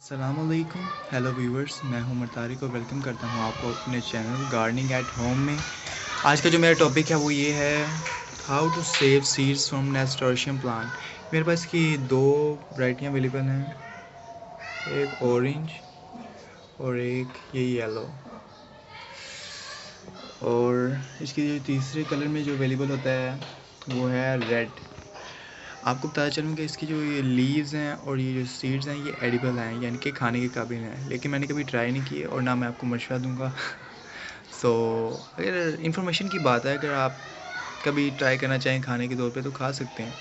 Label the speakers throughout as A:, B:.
A: अस्सलामुअलैकुम hello viewers, मैं हूं उमर तारिक और वेलकम करता हूं आपको अपने चैनल गार्डनिंग एट होम में। आज का जो मेरा टॉपिक है वो ये है how to save seeds from nasturtium plant. मेरे पास की दो वैरायटियां अवेलेबल हैं, एक ऑरेंज और एक ये येलो। और इसकी जो तीसरे कलर में जो अवेलेबल होता है वो है रेड। आपको पता चलूँ कि इसकी जो ये लीव्स हैं और ये जो सीड्स हैं ये एडिबल हैं, यानी कि खाने के काबिल हैं, लेकिन मैंने कभी ट्राई नहीं किए और ना मैं आपको मशवरा दूंगा। सो अगर इन्फॉर्मेशन की बात है, अगर आप कभी ट्राई करना चाहें खाने के तौर पे तो खा सकते हैं,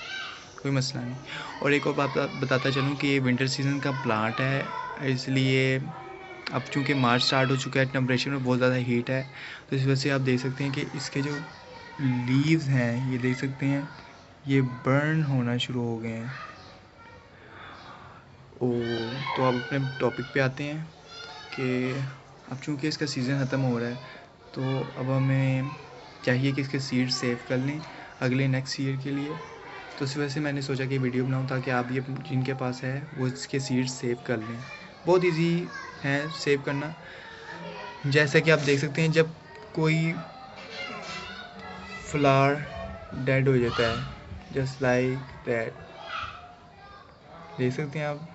A: कोई मसला नहीं। और एक और बात बताता चलूँ कि ये विंटर सीज़न का प्लांट है, इसलिए अब चूँकि मार्च स्टार्ट हो चुका है, टेम्परेचर में बहुत ज़्यादा हीट है, तो इस वजह से आप देख सकते हैं कि इसके जो लीव्स हैं ये देख सकते हैं ये बर्न होना शुरू हो गए हैं। तो अब अपने टॉपिक पे आते हैं कि अब चूँकि इसका सीज़न ख़त्म हो रहा है तो अब हमें चाहिए कि इसके सीड सेव कर लें अगले नेक्स्ट ईयर के लिए। तो इस वजह से मैंने सोचा कि वीडियो बनाऊं ताकि आप ये जिनके पास है वो इसके सीड सेव कर लें। बहुत इजी है सेव करना। जैसा कि आप देख सकते हैं, जब कोई फ्लावर डेड हो जाता है, जस्ट लाइक दैट, देख सकते हैं आप,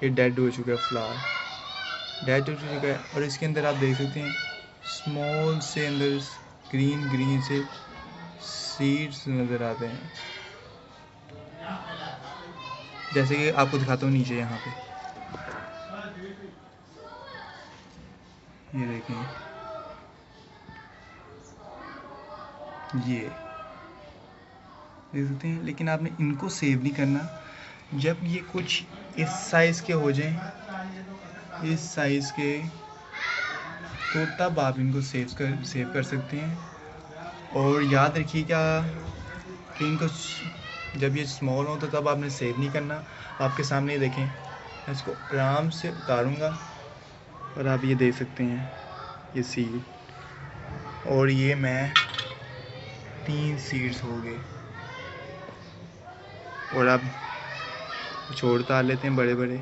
A: ये डेड हो चुका है, फ्लावर डेड हो चुका है। और इसके अंदर आप देख सकते हैं स्मॉल से अंदर ग्रीन ग्रीन से सीड्स नज़र आते हैं, जैसे कि आपको दिखाता हूँ नीचे यहाँ पे, ये देखें, ये देख सकते हैं। लेकिन आपने इनको सेव नहीं करना। जब ये कुछ इस साइज़ के हो जाएं, इस साइज़ के, तो तब आप इनको सेव कर सकते हैं। और याद रखिएगा कि इनको जब ये स्मॉल हो तो तब आपने सेव नहीं करना। आपके सामने देखें, मैं इसको आराम से उतारूँगा और आप ये देख सकते हैं ये सीड, और ये मैं 3 सीड्स हो गए। और अब छोड़ उतार लेते हैं बड़े बड़े।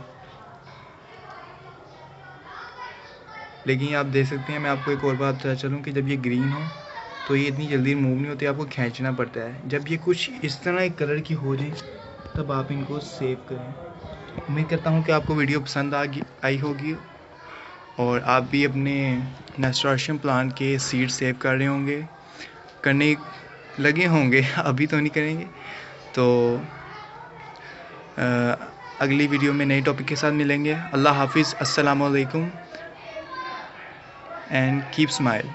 A: लेकिन आप देख सकते हैं, मैं आपको एक और बात बता चलूँ कि जब ये ग्रीन हो तो ये इतनी जल्दी मूव नहीं होती, आपको खींचना पड़ता है। जब ये कुछ इस तरह एक कलर की हो जाए तब आप इनको सेव करें। उम्मीद करता हूँ कि आपको वीडियो पसंद आई होगी और आप भी अपने नेस्टोरियम प्लांट के सीड सेव कर रहे होंगे, करने लगे होंगे। अभी तो नहीं करेंगे। तो अगली वीडियो में नए टॉपिक के साथ मिलेंगे। अल्लाह हाफिज़, अस्सलामु अलैकुम एंड कीप स्माइल।